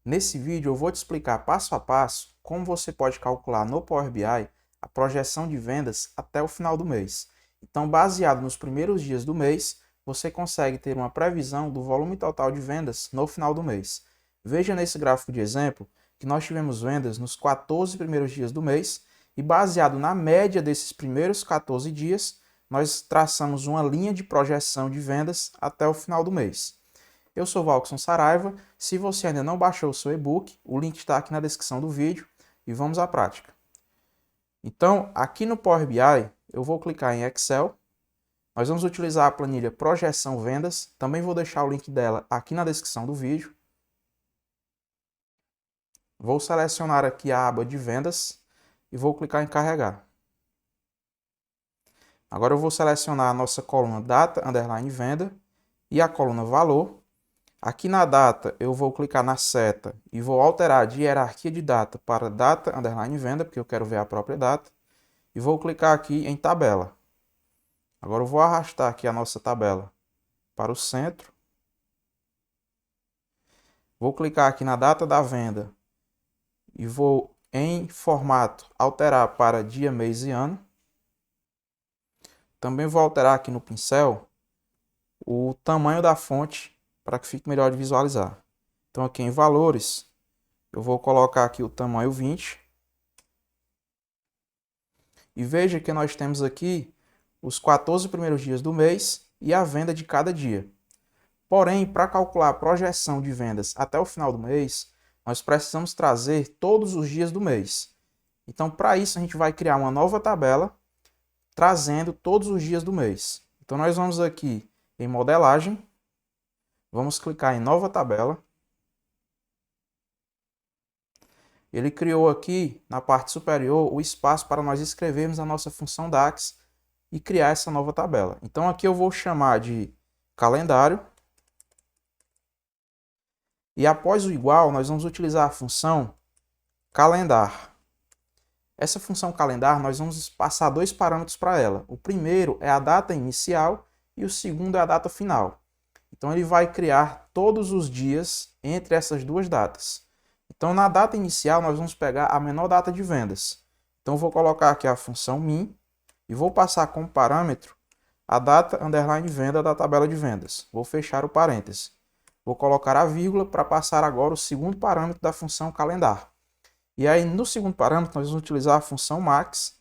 Nesse vídeo eu vou te explicar passo a passo como você pode calcular no Power BI a projeção de vendas até o final do mês. Então, baseado nos primeiros dias do mês, você consegue ter uma previsão do volume total de vendas no final do mês. Veja nesse gráfico de exemplo que nós tivemos vendas nos 14 primeiros dias do mês e, baseado na média desses primeiros 14 dias, nós traçamos uma linha de projeção de vendas até o final do mês. Eu sou Valkson Saraiva. Se você ainda não baixou o seu e-book, o link está aqui na descrição do vídeo e vamos à prática. Então, aqui no Power BI, eu vou clicar em Excel. Nós vamos utilizar a planilha Projeção Vendas. Também vou deixar o link dela aqui na descrição do vídeo. Vou selecionar aqui a aba de vendas e vou clicar em carregar. Agora eu vou selecionar a nossa coluna Data _ Venda e a coluna Valor. Aqui na data, eu vou clicar na seta e vou alterar de hierarquia de data para data _ venda, porque eu quero ver a própria data. E vou clicar aqui em tabela. Agora eu vou arrastar aqui a nossa tabela para o centro. Vou clicar aqui na data da venda e vou em formato alterar para dia, mês e ano. Também vou alterar aqui no pincel o tamanho da fonte para que fique melhor de visualizar. Então aqui em valores, eu vou colocar aqui o tamanho 20. E veja que nós temos aqui os 14 primeiros dias do mês e a venda de cada dia. Porém, para calcular a projeção de vendas até o final do mês, nós precisamos trazer todos os dias do mês. Então, para isso, a gente vai criar uma nova tabela, trazendo todos os dias do mês. Então, nós vamos aqui em modelagem, vamos clicar em nova tabela. Ele criou aqui na parte superior o espaço para nós escrevermos a nossa função DAX e criar essa nova tabela. Então aqui eu vou chamar de calendário. E após o igual, nós vamos utilizar a função calendar. Essa função calendar, nós vamos passar dois parâmetros para ela. O primeiro é a data inicial e o segundo é a data final. Então ele vai criar todos os dias entre essas duas datas. Então na data inicial nós vamos pegar a menor data de vendas. Então eu vou colocar aqui a função min e vou passar como parâmetro a data _ venda da tabela de vendas. Vou fechar o parêntese. Vou colocar a vírgula para passar agora o segundo parâmetro da função calendar. E aí no segundo parâmetro nós vamos utilizar a função max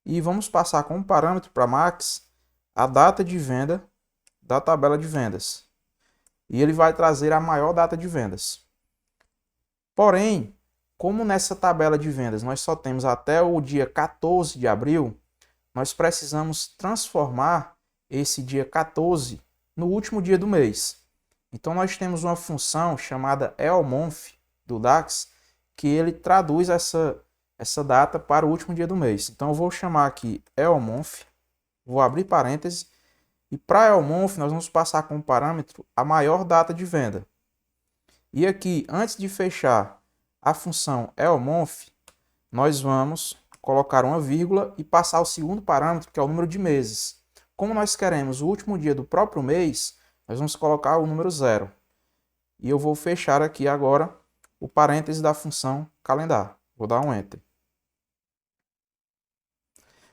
e vamos passar como parâmetro para max a data de venda da tabela de vendas. E ele vai trazer a maior data de vendas. Porém, como nessa tabela de vendas nós só temos até o dia 14 de abril, nós precisamos transformar esse dia 14 no último dia do mês. Então nós temos uma função chamada elmonth do DAX, que ele traduz essa data para o último dia do mês. Então eu vou chamar aqui elmonth, vou abrir parênteses, e para elmonth nós vamos passar como parâmetro a maior data de venda. E aqui, antes de fechar a função elmonth, nós vamos colocar uma vírgula e passar o segundo parâmetro, que é o número de meses. Como nós queremos o último dia do próprio mês, nós vamos colocar o número 0. E eu vou fechar aqui agora o parêntese da função calendar. Vou dar um Enter.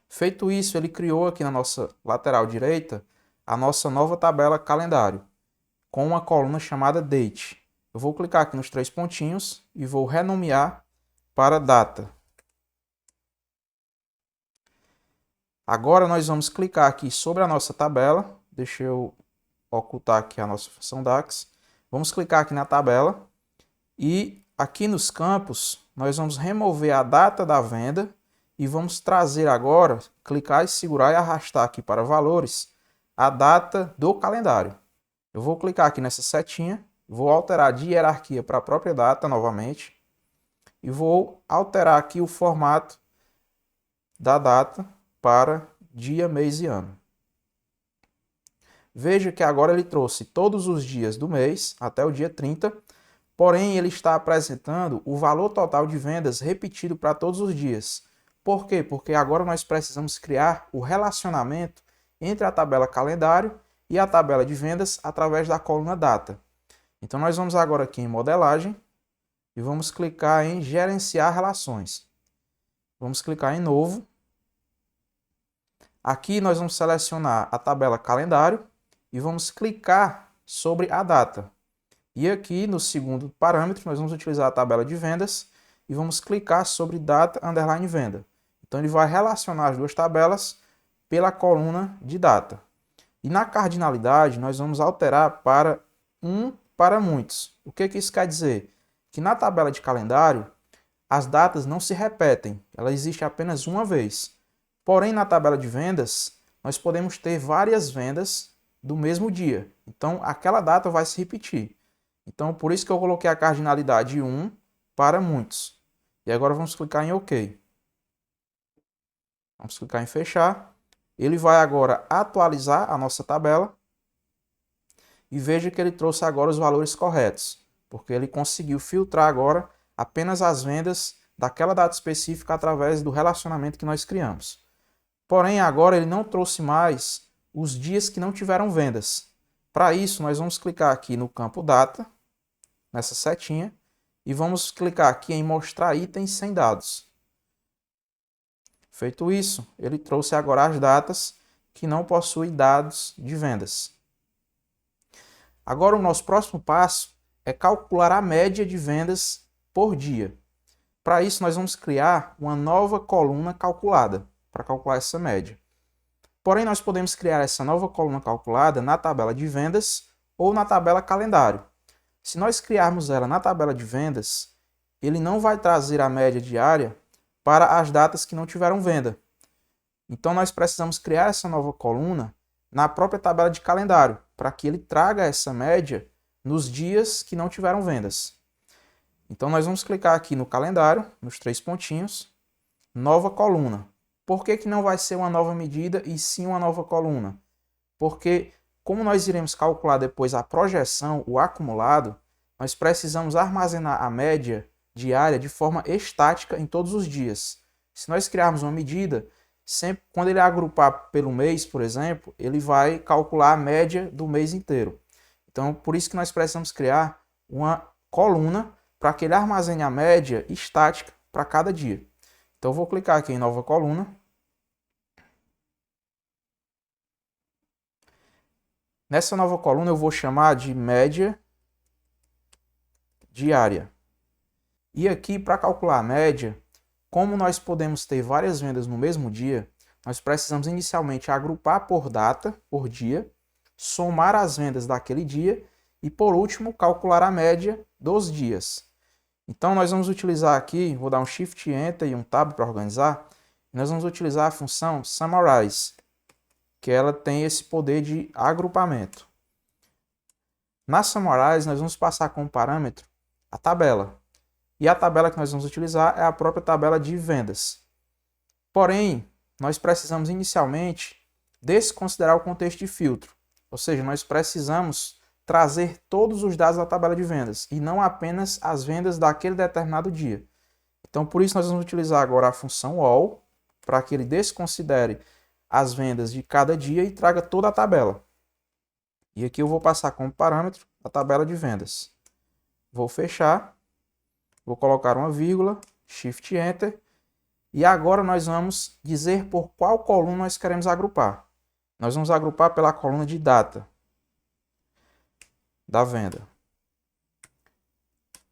Feito isso, ele criou aqui na nossa lateral direita a nossa nova tabela calendário, com uma coluna chamada Date. Eu vou clicar aqui nos três pontinhos e vou renomear para Data. Agora nós vamos clicar aqui sobre a nossa tabela. Deixa eu ocultar aqui a nossa função DAX. Vamos clicar aqui na tabela e aqui nos campos nós vamos remover a data da venda e vamos trazer agora, clicar e segurar e arrastar aqui para valores, a data do calendário. Eu vou clicar aqui nessa setinha, vou alterar de hierarquia para a própria data novamente e vou alterar aqui o formato da data para dia, mês e ano. Veja que agora ele trouxe todos os dias do mês até o dia 30, porém ele está apresentando o valor total de vendas repetido para todos os dias. Por quê? Porque agora nós precisamos criar o relacionamento entre a tabela calendário e a tabela de vendas através da coluna data. Então nós vamos agora aqui em modelagem, e vamos clicar em gerenciar relações. Vamos clicar em novo. Aqui nós vamos selecionar a tabela calendário e vamos clicar sobre a data. E aqui no segundo parâmetro nós vamos utilizar a tabela de vendas e vamos clicar sobre data _ venda. Então ele vai relacionar as duas tabelas pela coluna de data. E na cardinalidade nós vamos alterar para um para muitos. O que isso quer dizer? Que na tabela de calendário as datas não se repetem, ela existe apenas uma vez. Porém, na tabela de vendas, nós podemos ter várias vendas do mesmo dia. Então, aquela data vai se repetir. Então, por isso que eu coloquei a cardinalidade 1 para muitos. E agora vamos clicar em OK. Vamos clicar em fechar. Ele vai agora atualizar a nossa tabela. E veja que ele trouxe agora os valores corretos, porque ele conseguiu filtrar agora apenas as vendas daquela data específica através do relacionamento que nós criamos. Porém, agora ele não trouxe mais os dias que não tiveram vendas. Para isso, nós vamos clicar aqui no campo data, nessa setinha, e vamos clicar aqui em mostrar itens sem dados. Feito isso, ele trouxe agora as datas que não possuem dados de vendas. Agora o nosso próximo passo é calcular a média de vendas por dia. Para isso, nós vamos criar uma nova coluna calculada, para calcular essa média. Porém, nós podemos criar essa nova coluna calculada na tabela de vendas ou na tabela calendário. Se nós criarmos ela na tabela de vendas, ele não vai trazer a média diária para as datas que não tiveram venda. Então, nós precisamos criar essa nova coluna na própria tabela de calendário, para que ele traga essa média nos dias que não tiveram vendas. Então, nós vamos clicar aqui no calendário, nos 3 pontinhos, nova coluna. Por que não vai ser uma nova medida e sim uma nova coluna? Porque, como nós iremos calcular depois a projeção, o acumulado, nós precisamos armazenar a média diária de forma estática em todos os dias. Se nós criarmos uma medida, sempre quando ele agrupar pelo mês, por exemplo, ele vai calcular a média do mês inteiro. Então, por isso que nós precisamos criar uma coluna para que ele armazene a média estática para cada dia. Então, eu vou clicar aqui em nova coluna. Nessa nova coluna eu vou chamar de média diária. E aqui, para calcular a média, como nós podemos ter várias vendas no mesmo dia, nós precisamos inicialmente agrupar por data, por dia, somar as vendas daquele dia e, por último, calcular a média dos dias. Então, nós vamos utilizar aqui, vou dar um Shift Enter e um Tab para organizar, nós vamos utilizar a função Summarize, que ela tem esse poder de agrupamento. Na Summarize, nós vamos passar como parâmetro a tabela. E a tabela que nós vamos utilizar é a própria tabela de vendas. Porém, nós precisamos inicialmente desconsiderar o contexto de filtro. Ou seja, nós precisamos trazer todos os dados da tabela de vendas e não apenas as vendas daquele determinado dia. Então, por isso, nós vamos utilizar agora a função all para que ele desconsidere as vendas de cada dia e traga toda a tabela. E aqui eu vou passar como parâmetro a tabela de vendas. Vou fechar. Vou colocar uma vírgula, Shift Enter, e agora nós vamos dizer por qual coluna nós queremos agrupar. Nós vamos agrupar pela coluna de data da venda.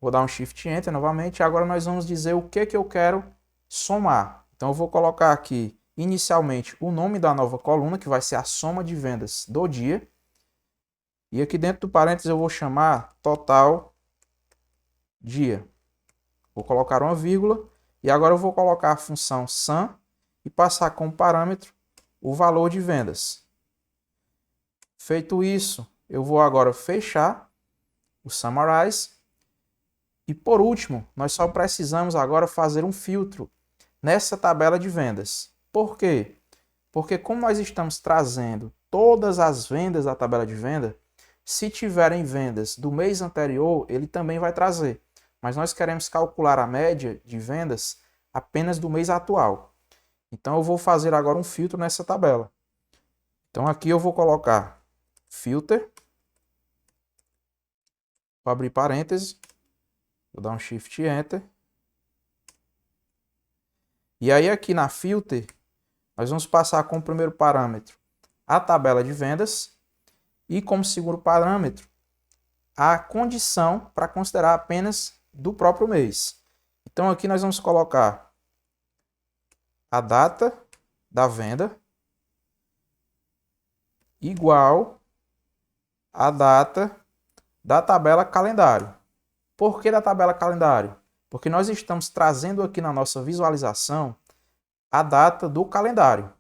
Vou dar um Shift Enter novamente, e agora nós vamos dizer o que eu quero somar. Então eu vou colocar aqui inicialmente o nome da nova coluna, que vai ser a soma de vendas do dia. E aqui dentro do parênteses eu vou chamar total dia. Vou colocar uma vírgula e agora eu vou colocar a função sum e passar como parâmetro o valor de vendas. Feito isso, eu vou agora fechar o Summarize. E por último, nós só precisamos agora fazer um filtro nessa tabela de vendas. Por quê? Porque como nós estamos trazendo todas as vendas da tabela de venda, se tiverem vendas do mês anterior, ele também vai trazer. Mas nós queremos calcular a média de vendas apenas do mês atual. Então eu vou fazer agora um filtro nessa tabela. Então aqui eu vou colocar filter, vou abrir parênteses, Vou dar um Shift Enter. E aí aqui na Filter, nós vamos passar como primeiro parâmetro a tabela de vendas e como segundo parâmetro a condição para considerar apenas do próprio mês. Então aqui nós vamos colocar a data da venda igual a data da tabela calendário. Por que da tabela calendário? Porque nós estamos trazendo aqui na nossa visualização a data do calendário.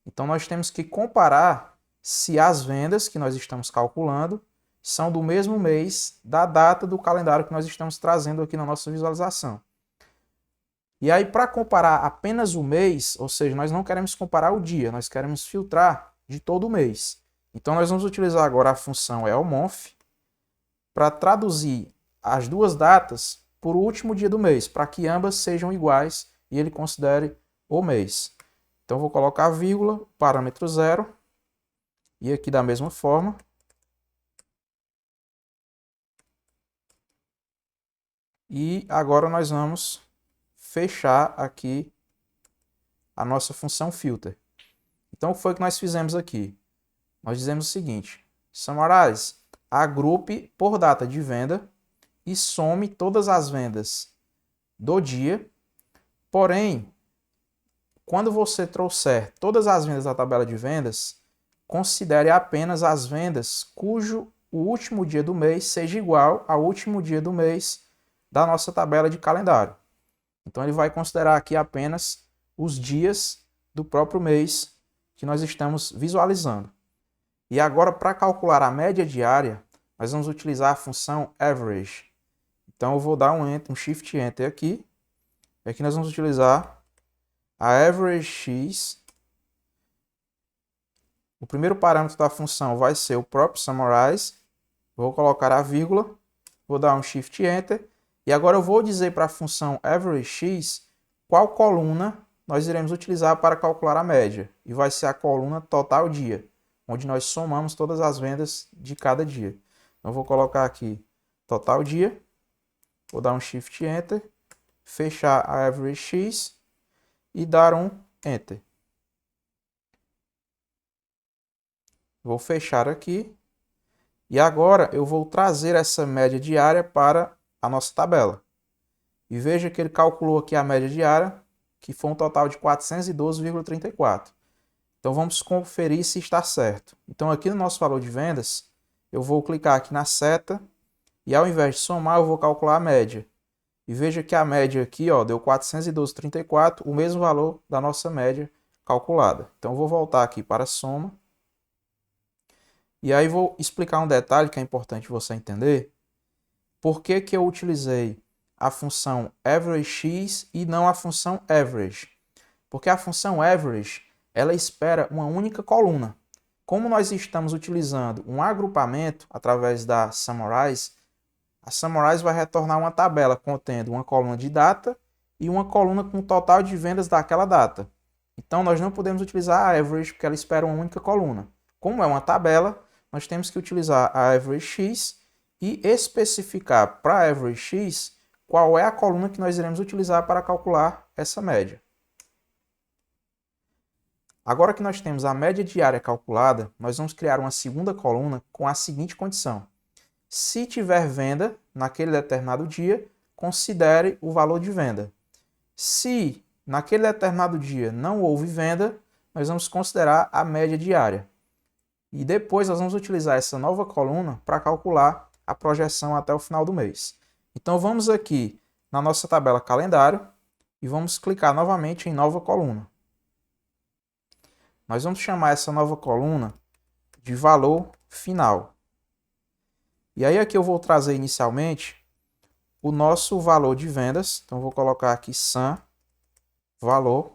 Então nós temos que comparar se as vendas que nós estamos calculando são do mesmo mês da data do calendário que nós estamos trazendo aqui na nossa visualização. E aí, para comparar apenas o mês, ou seja, nós não queremos comparar o dia, nós queremos filtrar de todo o mês. Então nós vamos utilizar agora a função ELMONF para traduzir as duas datas por o último dia do mês, para que ambas sejam iguais e ele considere o mês. Então vou colocar vírgula, parâmetro 0, e aqui da mesma forma. E agora nós vamos fechar aqui a nossa função filter. Então o que foi que nós fizemos aqui? Nós dizemos o seguinte: Summarize, agrupe por data de venda e some todas as vendas do dia. Porém, quando você trouxer todas as vendas da tabela de vendas, considere apenas as vendas cujo o último dia do mês seja igual ao último dia do mês da nossa tabela de calendário. Então ele vai considerar aqui apenas os dias do próprio mês que nós estamos visualizando. E agora, para calcular a média diária, nós vamos utilizar a função average. Então eu vou dar um Shift Enter aqui. E aqui nós vamos utilizar a average x. O primeiro parâmetro da função vai ser o próprio summarize. Vou colocar a vírgula, vou dar um Shift Enter. E agora eu vou dizer para a função average_x qual coluna nós iremos utilizar para calcular a média. E vai ser a coluna total dia, onde nós somamos todas as vendas de cada dia. Então eu vou colocar aqui total dia, vou dar um Shift Enter, fechar a average_x e dar um Enter. Vou fechar aqui. E agora eu vou trazer essa média diária para a nossa tabela. E veja que ele calculou aqui a média diária, que foi um total de 412,34. Então vamos conferir se está certo. Então aqui no nosso valor de vendas, eu vou clicar aqui na seta e ao invés de somar, eu vou calcular a média. E veja que a média aqui, ó, deu 412,34, o mesmo valor da nossa média calculada. Então eu vou voltar aqui para a soma. E aí vou explicar um detalhe que é importante você entender. Por que que eu utilizei a função average_x e não a função average? Porque a função average, ela espera uma única coluna. Como nós estamos utilizando um agrupamento através da summarize, a summarize vai retornar uma tabela contendo uma coluna de data e uma coluna com o total de vendas daquela data. Então nós não podemos utilizar a average porque ela espera uma única coluna. Como é uma tabela, nós temos que utilizar a average_x e especificar para a average_x qual é a coluna que nós iremos utilizar para calcular essa média. Agora que nós temos a média diária calculada, nós vamos criar uma segunda coluna com a seguinte condição. Se tiver venda naquele determinado dia, considere o valor de venda. Se naquele determinado dia não houve venda, nós vamos considerar a média diária. E depois nós vamos utilizar essa nova coluna para calcular a projeção até o final do mês. Então vamos aqui na nossa tabela calendário e vamos clicar novamente em nova coluna. Nós vamos chamar essa nova coluna de valor final. E aí aqui eu vou trazer inicialmente o nosso valor de vendas. Então vou colocar aqui sum valor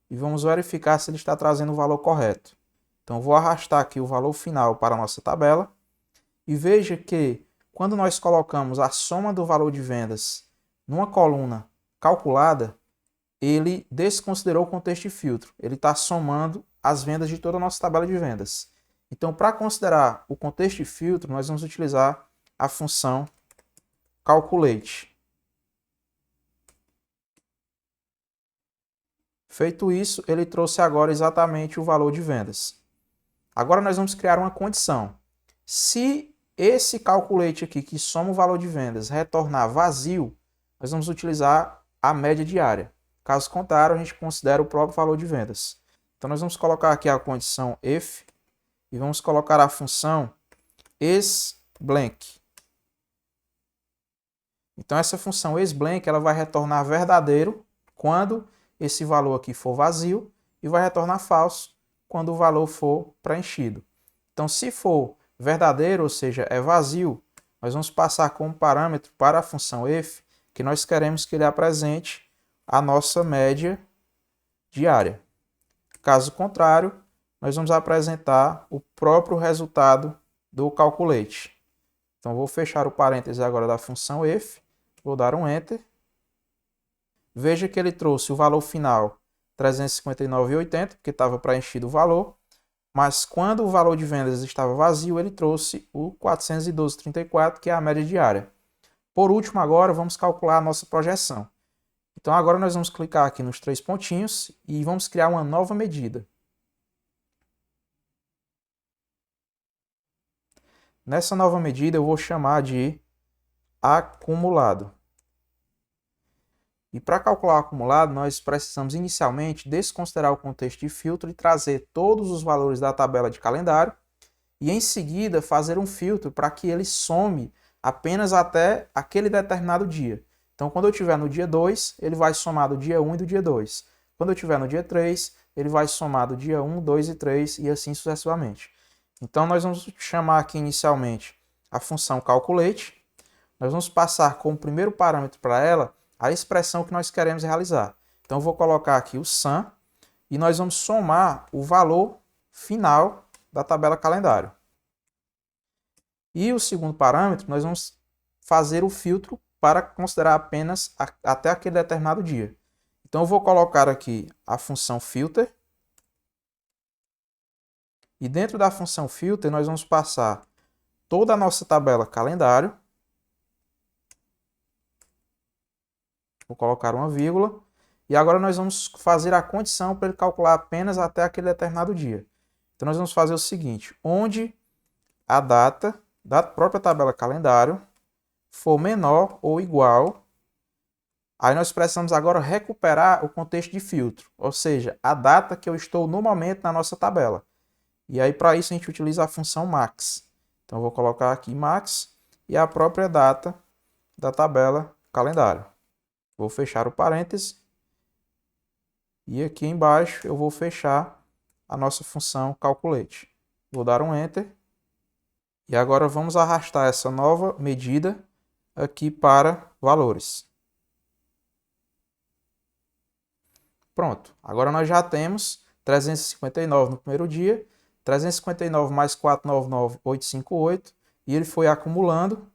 e vamos verificar se ele está trazendo o valor correto. Então vou arrastar aqui o valor final para a nossa tabela. E veja que quando nós colocamos a soma do valor de vendas numa coluna calculada, ele desconsiderou o contexto de filtro. Ele está somando as vendas de toda a nossa tabela de vendas. Então, para considerar o contexto de filtro, nós vamos utilizar a função calculate. Feito isso, ele trouxe agora exatamente o valor de vendas. Agora nós vamos criar uma condição. Se esse calculate aqui, que soma o valor de vendas, retornar vazio, nós vamos utilizar a média diária. Caso contrário, a gente considera o próprio valor de vendas. Então nós vamos colocar aqui a condição if e vamos colocar a função isBlank. Então essa função isBlank ela vai retornar verdadeiro quando esse valor aqui for vazio e vai retornar falso quando o valor for preenchido. Então se for verdadeiro, ou seja, é vazio, nós vamos passar como parâmetro para a função if que nós queremos que ele apresente a nossa média diária. Caso contrário, nós vamos apresentar o próprio resultado do calculate. Então vou fechar o parêntese agora da função if, vou dar um enter. Veja que ele trouxe o valor final 359,80, porque estava preenchido o valor, mas quando o valor de vendas estava vazio, ele trouxe o 412,34, que é a média diária. Por último, agora vamos calcular a nossa projeção. Então agora nós vamos clicar aqui nos três pontinhos e vamos criar uma nova medida. Nessa nova medida eu vou chamar de acumulado. E para calcular o acumulado, nós precisamos inicialmente desconsiderar o contexto de filtro e trazer todos os valores da tabela de calendário e em seguida fazer um filtro para que ele some apenas até aquele determinado dia. Então quando eu estiver no dia 2, ele vai somar do dia 1 e do dia 2. Quando eu estiver no dia 3, ele vai somar do dia 1, 2 e 3 e assim sucessivamente. Então nós vamos chamar aqui inicialmente a função calculate. Nós vamos passar como primeiro parâmetro para ela a expressão que nós queremos realizar. Então eu vou colocar aqui o sum e nós vamos somar o valor final da tabela calendário. E o segundo parâmetro, nós vamos fazer o filtro para considerar apenas até aquele determinado dia. Então eu vou colocar aqui a função filter. E dentro da função filter, nós vamos passar toda a nossa tabela calendário. Vou colocar uma vírgula. E agora nós vamos fazer a condição para ele calcular apenas até aquele determinado dia. Então nós vamos fazer o seguinte, onde a data da própria tabela calendário for menor ou igual, aí nós precisamos agora recuperar o contexto de filtro, ou seja, a data que eu estou no momento na nossa tabela. E aí para isso a gente utiliza a função max. Então eu vou colocar aqui max e a própria data da tabela calendário. Vou fechar o parêntese. E aqui embaixo eu vou fechar a nossa função calculate. Vou dar um enter. E agora vamos arrastar essa nova medida aqui para valores. Pronto. Agora nós já temos 359 no primeiro dia, 359 mais 499,858 e ele foi acumulando.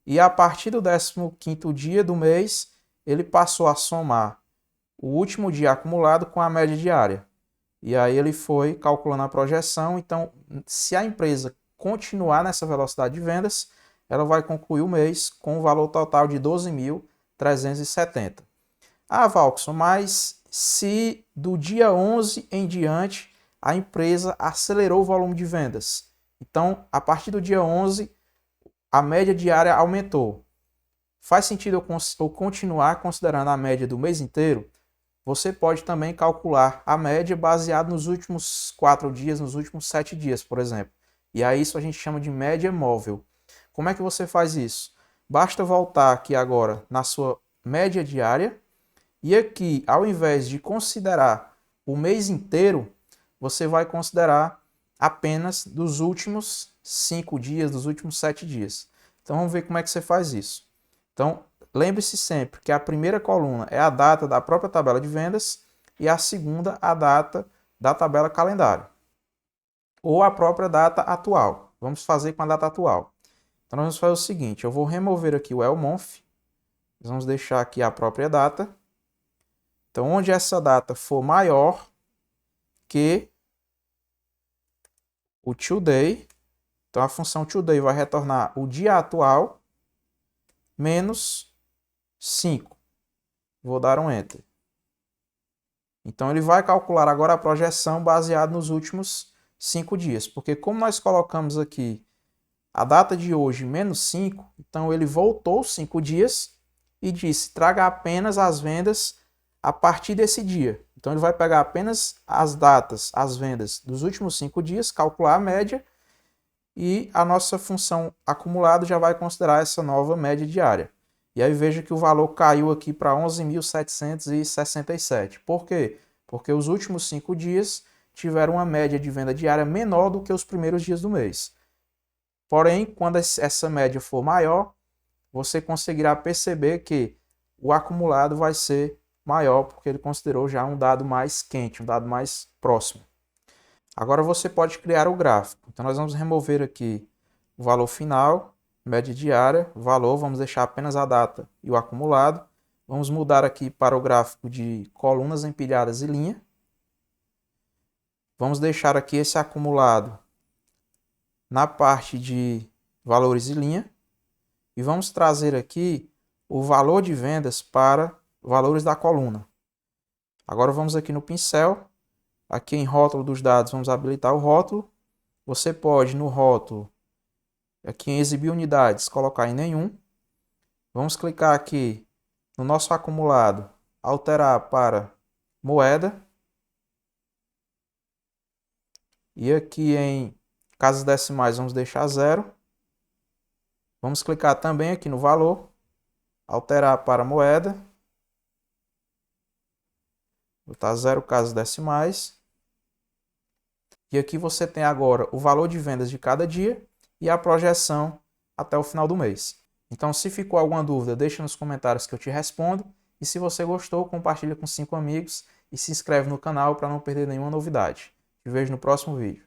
E a partir do 15º dia do mês, ele passou a somar o último dia acumulado com a média diária. E aí ele foi calculando a projeção. Então, se a empresa continuar nessa velocidade de vendas, ela vai concluir o mês com um valor total de 12.370. Ah, Valkson, mas se do dia 11 em diante a empresa acelerou o volume de vendas. Então, a partir do dia 11, a média diária aumentou. Faz sentido eu continuar considerando a média do mês inteiro? Você pode também calcular a média baseada nos últimos 4 dias, nos últimos 7 dias, por exemplo. E aí isso a gente chama de média móvel. Como é que você faz isso? Basta voltar aqui agora na sua média diária e aqui, ao invés de considerar o mês inteiro, você vai considerar apenas dos últimos 5 dias, dos últimos 7 dias. Então vamos ver como é que você faz isso. Então, lembre-se sempre que a primeira coluna é a data da própria tabela de vendas e a segunda a data da tabela calendário. Ou a própria data atual. Vamos fazer com a data atual. Então, nós vamos fazer o seguinte, eu vou remover aqui o elmonth, vamos deixar aqui a própria data. Então, onde essa data for maior que o today, então a função today vai retornar o dia atual, menos 5. Vou dar um Enter. Então, ele vai calcular agora a projeção baseada nos últimos 5 dias. Porque como nós colocamos aqui a data de hoje menos 5, então ele voltou 5 dias e disse, traga apenas as vendas a partir desse dia. Então, ele vai pegar apenas as datas, as vendas dos últimos 5 dias, calcular a média, e a nossa função acumulado já vai considerar essa nova média diária. E aí veja que o valor caiu aqui para 11.767. Por quê? Porque os últimos 5 dias tiveram uma média de venda diária menor do que os primeiros dias do mês. Porém, quando essa média for maior, você conseguirá perceber que o acumulado vai ser maior, porque ele considerou já um dado mais quente, um dado mais próximo. Agora você pode criar o gráfico. Então nós vamos remover aqui o valor final, média diária, valor, vamos deixar apenas a data e o acumulado. Vamos mudar aqui para o gráfico de colunas empilhadas e linha. Vamos deixar aqui esse acumulado na parte de valores e linha. E vamos trazer aqui o valor de vendas para valores da coluna. Agora vamos aqui no pincel. Aqui em rótulo dos dados, vamos habilitar o rótulo. Você pode, no rótulo, aqui em exibir unidades, colocar em nenhum. Vamos clicar aqui no nosso acumulado, alterar para moeda. E aqui em casas decimais, vamos deixar 0. Vamos clicar também aqui no valor, alterar para moeda. Botar 0 casas decimais. E aqui você tem agora o valor de vendas de cada dia e a projeção até o final do mês. Então, se ficou alguma dúvida, deixa nos comentários que eu te respondo. E se você gostou, compartilha com 5 amigos e se inscreve no canal para não perder nenhuma novidade. Te vejo no próximo vídeo.